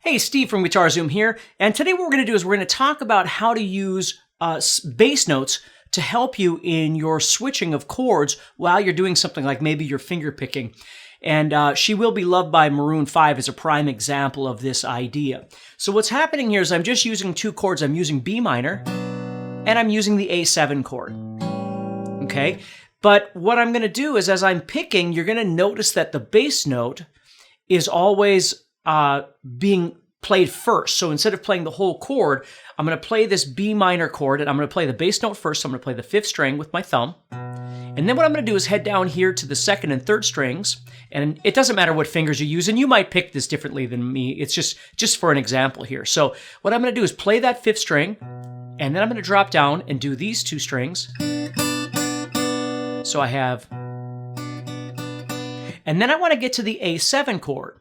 Hey, Steve from Guitar Zoom here, and today what we're going to do is we're going to talk about how to use bass notes to help you in your switching of chords while you're doing something like maybe you're finger picking. And She Will Be Loved by Maroon 5 is a prime example of this idea. So what's happening here is I'm just using two chords. I'm using B minor, and I'm using the A7 chord. Okay? But what I'm going to do is as I'm picking, you're going to notice that the bass note is always being played first. So instead of playing the whole chord, I'm going to play this B minor chord, and I'm going to play the bass note first. So I'm going to play the fifth string with my thumb. And then what I'm going to do is head down here to the second and third strings. And it doesn't matter what fingers you use, and you might pick this differently than me. It's just for an example here. So what I'm going to do is play that fifth string, and then I'm going to drop down and do these two strings. So I have... And then I want to get to the A7 chord.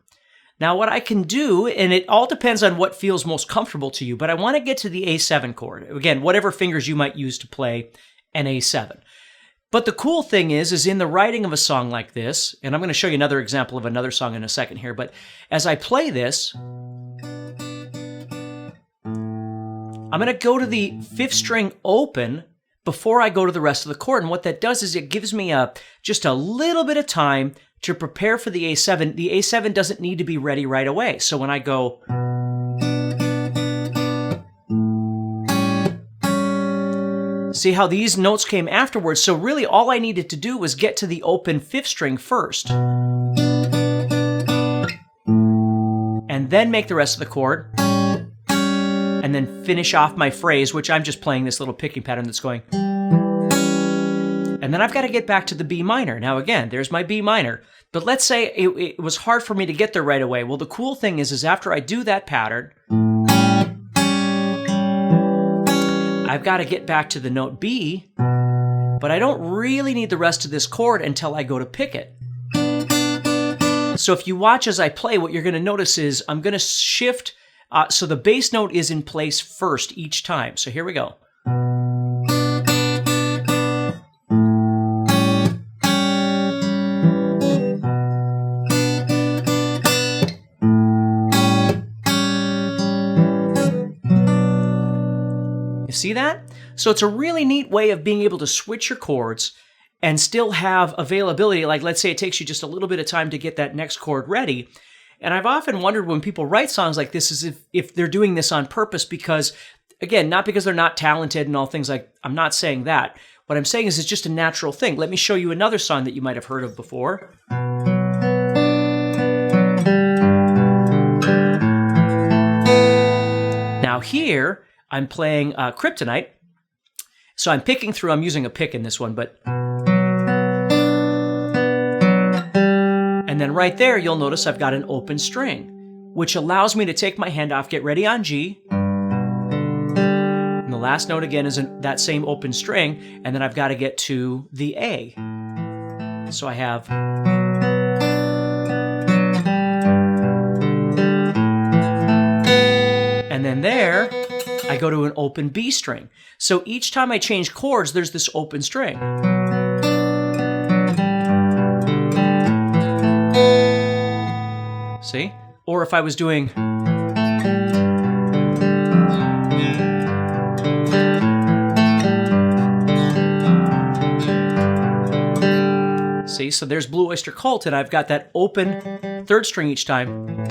Now what I can do, and it all depends on what feels most comfortable to you, but I want to get to the A7 chord. Again, whatever fingers you might use to play an A7. But the cool thing is in the writing of a song like this, and I'm going to show you another example of another song in a second here, but as I play this, I'm going to go to the fifth string open before I go to the rest of the chord. And what that does is it gives me just a little bit of time to prepare for the A7. The A7 doesn't need to be ready right away. So when I go... See how these notes came afterwards? So really all I needed to do was get to the open fifth string first. And then make the rest of the chord. And then finish off my phrase, which I'm just playing this little picking pattern that's going... And then I've got to get back to the B minor. Now again, there's my B minor. But let's say it was hard for me to get there right away. Well, the cool thing is after I do that pattern, I've got to get back to the note B, but I don't really need the rest of this chord until I go to pick it. So if you watch as I play, what you're going to notice is I'm going to shift, so the bass note is in place first each time. So here we go. See that? So it's a really neat way of being able to switch your chords and still have availability. Like let's say it takes you just a little bit of time to get that next chord ready. And I've often wondered when people write songs like this is if they're doing this on purpose because, again, not because they're not talented and all things like, I'm not saying that. What I'm saying is it's just a natural thing. Let me show you another song that you might have heard of before. Now here, I'm playing Kryptonite, so I'm picking through, I'm using a pick in this one, but... And then right there, you'll notice I've got an open string, which allows me to take my hand off, get ready on G, and the last note again is that same open string, and then I've got to get to the A. So I have... And then there... I go to an open B string. So each time I change chords, there's this open string. See? Or if I was doing... See? So there's Blue Oyster Cult, and I've got that open third string each time.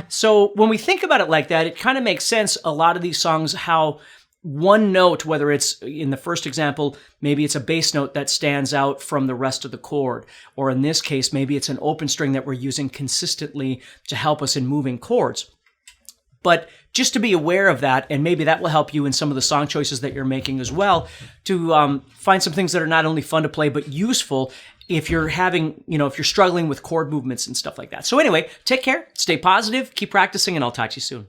So when we think about it like that, it kind of makes sense, a lot of these songs, how one note, whether it's in the first example, maybe it's a bass note that stands out from the rest of the chord. Or in this case, maybe it's an open string that we're using consistently to help us in moving chords. But just to be aware of that, and maybe that will help you in some of the song choices that you're making as well, to find some things that are not only fun to play, but useful if you're having, if you're struggling with chord movements and stuff like that. So anyway, take care, stay positive, keep practicing, and I'll talk to you soon.